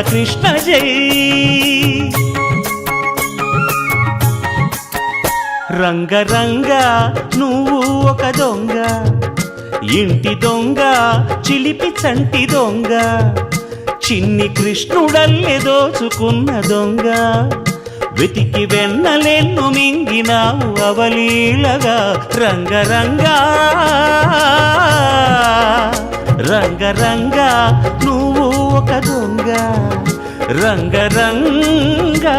కృష్ణ జై. రంగరంగ నువ్వు ఒక దొంగ, ఇంటి దొంగ చిలిపి చంటి దొంగ, చిన్ని కృష్ణుడల్లె దోచుకున్న దొంగ, వెతికి వెన్నలెన్ను మింగినావు అవలీలగా. రంగరంగా రంగరంగా నువ్వు ఒక దొంగ, రంగరంగా.